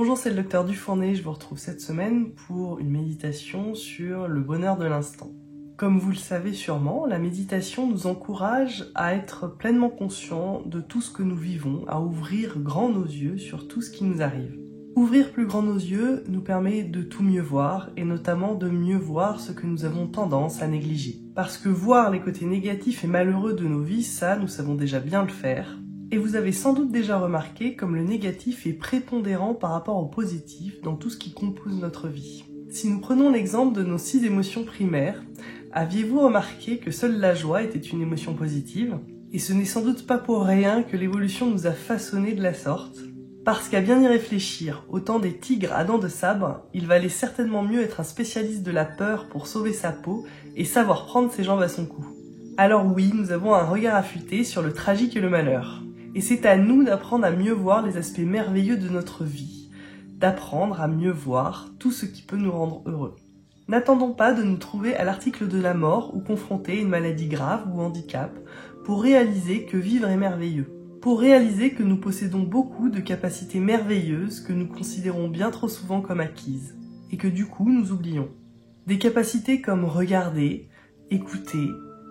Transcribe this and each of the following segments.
Bonjour, c'est le docteur Dufournet, je vous retrouve cette semaine pour une méditation sur le bonheur de l'instant. Comme vous le savez sûrement, la méditation nous encourage à être pleinement conscients de tout ce que nous vivons, à ouvrir grand nos yeux sur tout ce qui nous arrive. Ouvrir plus grand nos yeux nous permet de tout mieux voir, et notamment de mieux voir ce que nous avons tendance à négliger. Parce que voir les côtés négatifs et malheureux de nos vies, ça, nous savons déjà bien le faire. Et vous avez sans doute déjà remarqué comme le négatif est prépondérant par rapport au positif dans tout ce qui compose notre vie. Si nous prenons l'exemple de nos 6 émotions primaires, aviez-vous remarqué que seule la joie était une émotion positive? Et ce n'est sans doute pas pour rien que l'évolution nous a façonnés de la sorte. Parce qu'à bien y réfléchir, au temps des tigres à dents de sabre, il valait certainement mieux être un spécialiste de la peur pour sauver sa peau et savoir prendre ses jambes à son cou. Alors oui, nous avons un regard affûté sur le tragique et le malheur. Et c'est à nous d'apprendre à mieux voir les aspects merveilleux de notre vie, d'apprendre à mieux voir tout ce qui peut nous rendre heureux. N'attendons pas de nous trouver à l'article de la mort ou confrontés à une maladie grave ou handicap pour réaliser que vivre est merveilleux, pour réaliser que nous possédons beaucoup de capacités merveilleuses que nous considérons bien trop souvent comme acquises, et que du coup nous oublions. Des capacités comme regarder, écouter,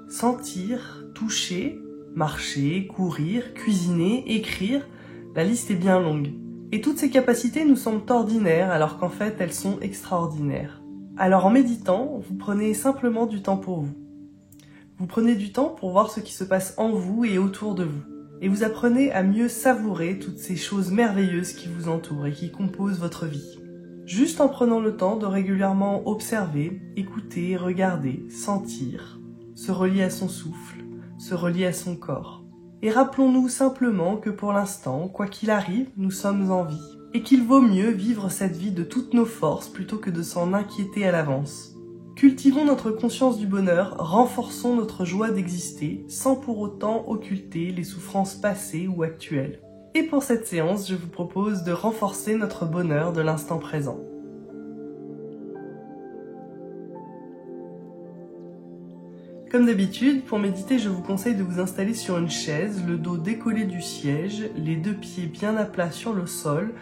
sentir, toucher, marcher, courir, cuisiner, écrire, la liste est bien longue. Et toutes ces capacités nous semblent ordinaires alors qu'en fait elles sont extraordinaires. Alors en méditant, vous prenez simplement du temps pour vous. Vous prenez du temps pour voir ce qui se passe en vous et autour de vous. Et vous apprenez à mieux savourer toutes ces choses merveilleuses qui vous entourent et qui composent votre vie. Juste en prenant le temps de régulièrement observer, écouter, regarder, sentir, se relier à son souffle, se relier à son corps. Et rappelons-nous simplement que pour l'instant, quoi qu'il arrive, nous sommes en vie. Et qu'il vaut mieux vivre cette vie de toutes nos forces plutôt que de s'en inquiéter à l'avance. Cultivons notre conscience du bonheur, renforçons notre joie d'exister, sans pour autant occulter les souffrances passées ou actuelles. Et pour cette séance, je vous propose de renforcer notre bonheur de l'instant présent. Comme d'habitude, pour méditer, je vous conseille de vous installer sur une chaise, le dos décollé du siège, les 2 pieds bien à plat sur le sol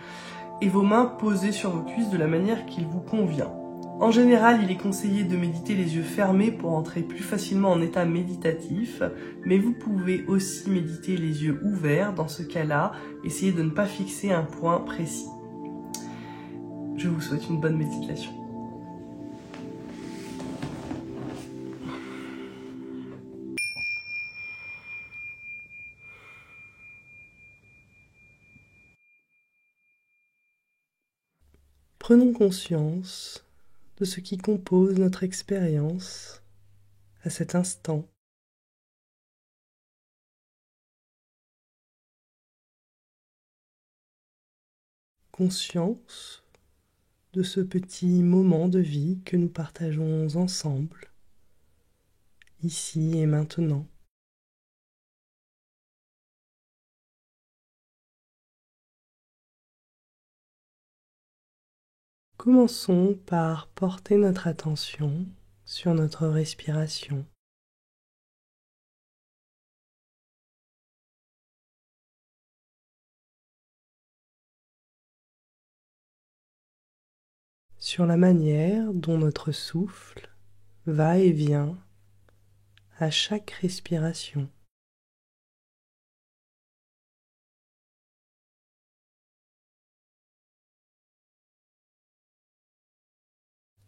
et vos mains posées sur vos cuisses de la manière qu'il vous convient. En général, il est conseillé de méditer les yeux fermés pour entrer plus facilement en état méditatif, mais vous pouvez aussi méditer les yeux ouverts. Dans ce cas-là, essayez de ne pas fixer un point précis. Je vous souhaite une bonne méditation. Prenons conscience de ce qui compose notre expérience à cet instant. Conscience de ce petit moment de vie que nous partageons ensemble, ici et maintenant. Commençons par porter notre attention sur notre respiration. Sur la manière dont notre souffle va et vient à chaque respiration.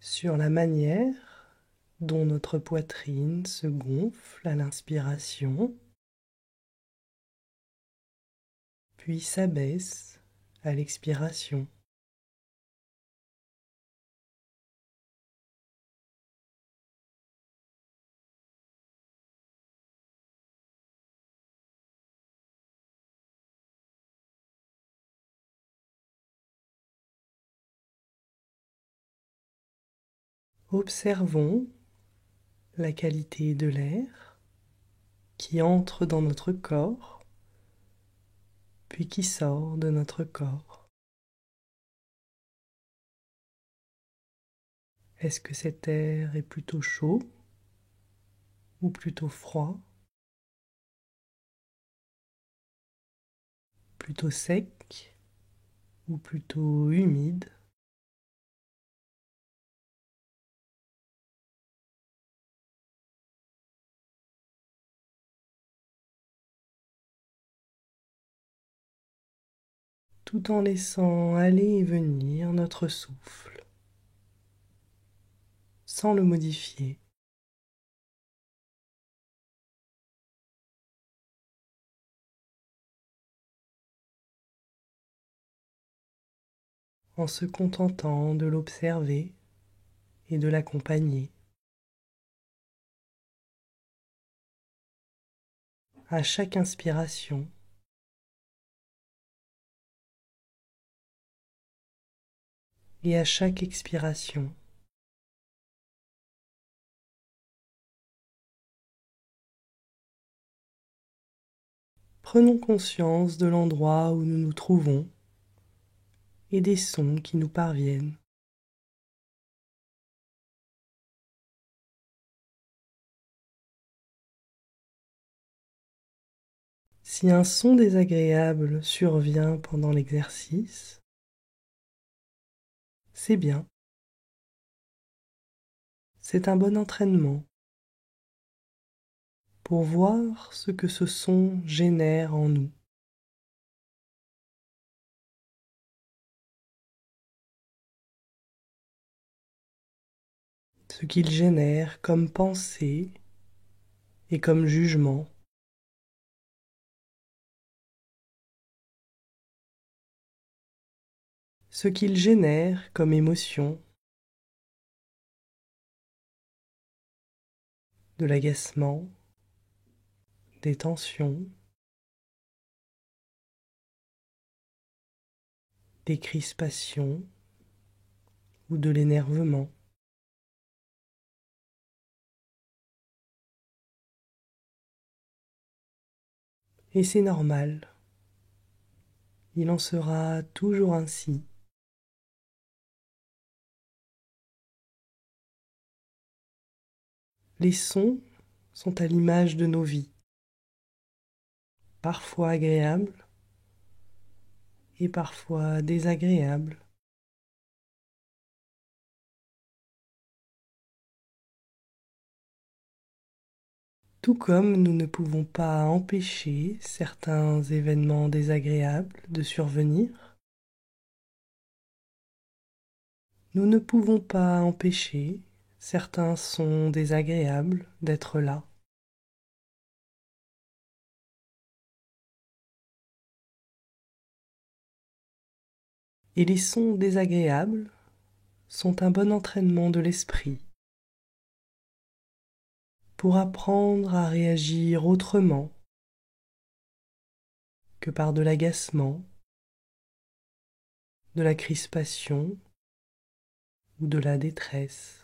Sur la manière dont notre poitrine se gonfle à l'inspiration, puis s'abaisse à l'expiration. Observons la qualité de l'air qui entre dans notre corps, puis qui sort de notre corps. Est-ce que cet air est plutôt chaud ou plutôt froid, plutôt sec ou plutôt humide. Tout en laissant aller et venir notre souffle, sans le modifier. En se contentant de l'observer et de l'accompagner. À chaque inspiration, et à chaque expiration. Prenons conscience de l'endroit où nous nous trouvons et des sons qui nous parviennent. Si un son désagréable survient pendant l'exercice, c'est bien. C'est un bon entraînement pour voir ce que ce son génère en nous. Ce qu'il génère comme pensée et comme jugement. Ce qu'il génère comme émotion, de l'agacement, des tensions, des crispations ou de l'énervement. Et c'est normal, il en sera toujours ainsi. Les sons sont à l'image de nos vies, parfois agréables et parfois désagréables. Tout comme nous ne pouvons pas empêcher certains événements désagréables de survenir, nous ne pouvons pas empêcher certains sons désagréables d'être là. Et les sons désagréables sont un bon entraînement de l'esprit pour apprendre à réagir autrement que par de l'agacement, de la crispation ou de la détresse.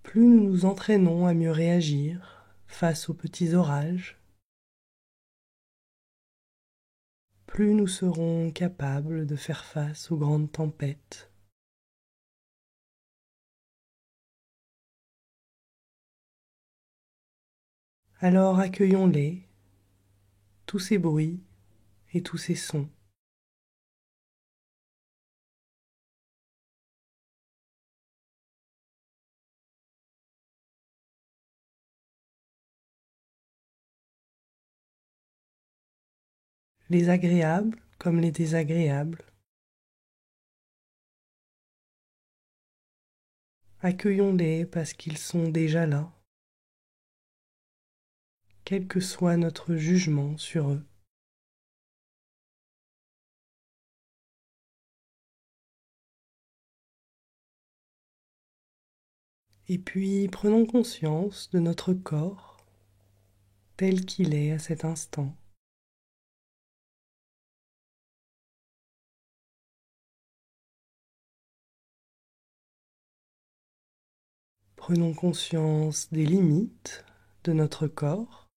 Plus nous nous entraînons à mieux réagir face aux petits orages, plus nous serons capables de faire face aux grandes tempêtes. Alors accueillons-les, tous ces bruits et tous ces sons. Les agréables comme les désagréables. Accueillons-les parce qu'ils sont déjà là, quel que soit notre jugement sur eux. Et puis prenons conscience de notre corps tel qu'il est à cet instant. Prenons conscience des limites de notre corps.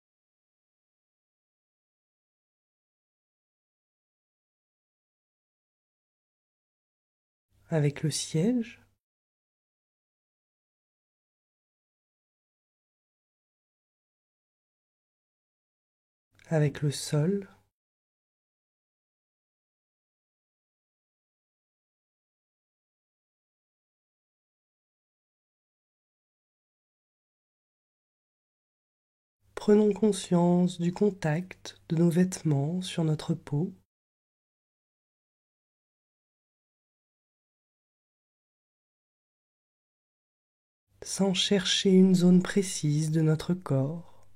Avec le siège, avec le sol. Prenons conscience du contact de nos vêtements sur notre peau. Sans chercher une zone précise de notre corps,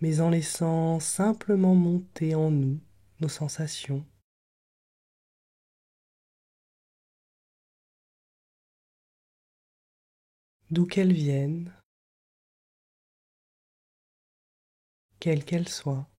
mais en laissant simplement monter en nous nos sensations. D'où qu'elles viennent, quelles qu'elles soient.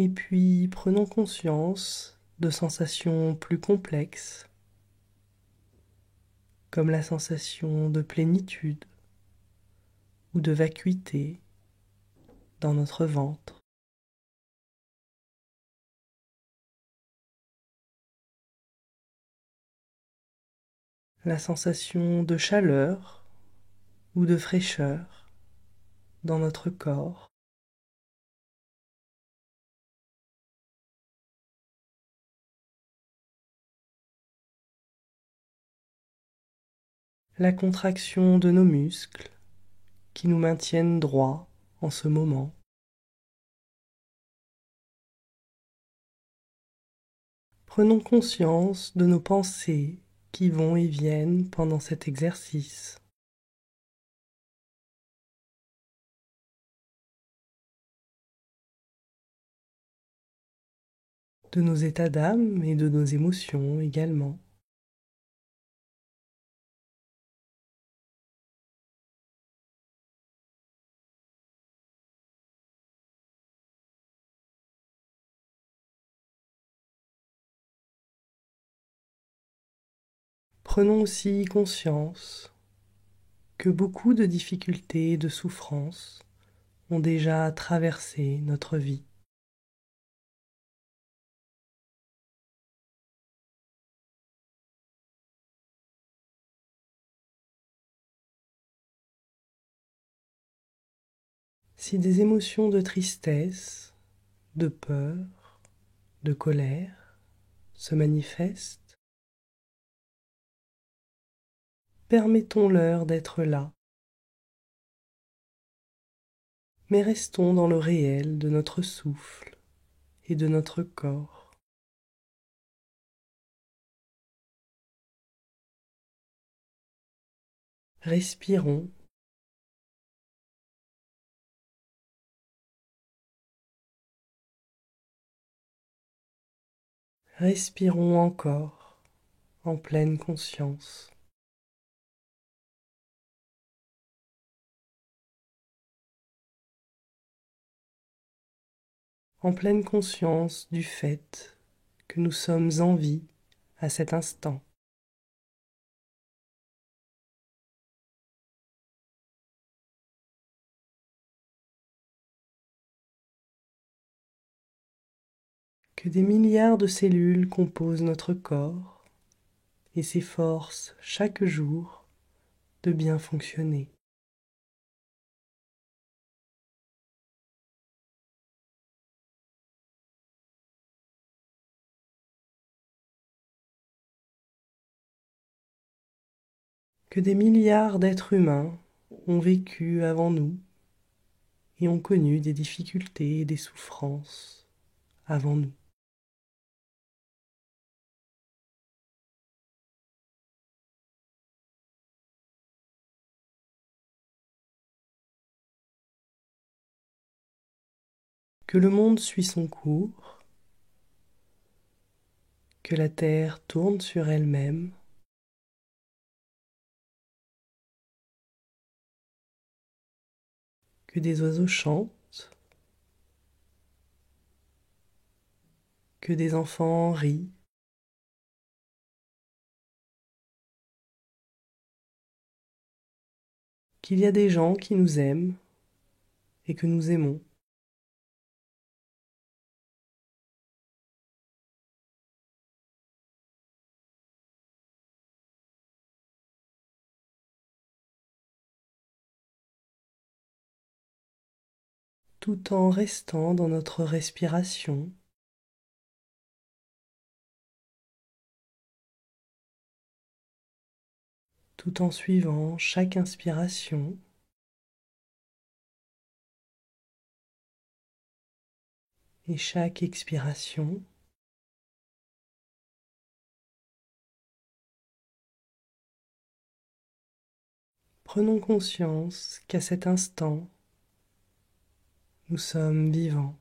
Et puis prenons conscience de sensations plus complexes, comme la sensation de plénitude ou de vacuité dans notre ventre. La sensation de chaleur ou de fraîcheur dans notre corps. La contraction de nos muscles qui nous maintiennent droits en ce moment. Prenons conscience de nos pensées qui vont et viennent pendant cet exercice. De nos états d'âme et de nos émotions également. Prenons aussi conscience que beaucoup de difficultés et de souffrances ont déjà traversé notre vie. Si des émotions de tristesse, de peur, de colère se manifestent, permettons-leur d'être là, mais restons dans le réel de notre souffle et de notre corps. Respirons. Respirons encore en pleine conscience. En pleine conscience du fait que nous sommes en vie à cet instant. Que des milliards de cellules composent notre corps et s'efforcent chaque jour de bien fonctionner. Que des milliards d'êtres humains ont vécu avant nous et ont connu des difficultés et des souffrances avant nous. Que le monde suit son cours, que la Terre tourne sur elle-même, que des oiseaux chantent, que des enfants rient, qu'il y a des gens qui nous aiment et que nous aimons. tout en restant dans notre respiration, tout en suivant chaque inspiration et chaque expiration. Prenons conscience qu'à cet instant, nous sommes vivants.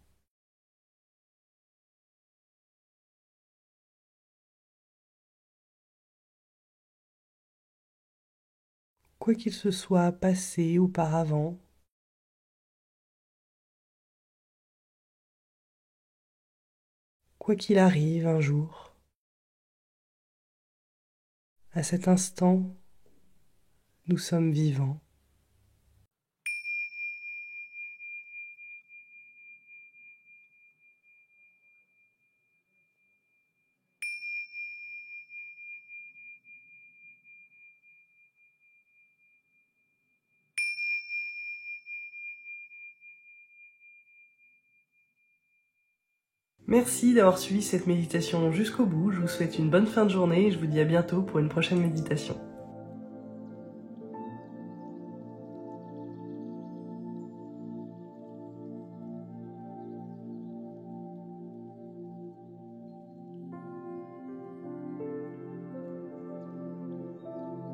Quoi qu'il se soit passé auparavant, quoi qu'il arrive un jour, à cet instant, nous sommes vivants. Merci d'avoir suivi cette méditation jusqu'au bout. Je vous souhaite une bonne fin de journée et je vous dis à bientôt pour une prochaine méditation.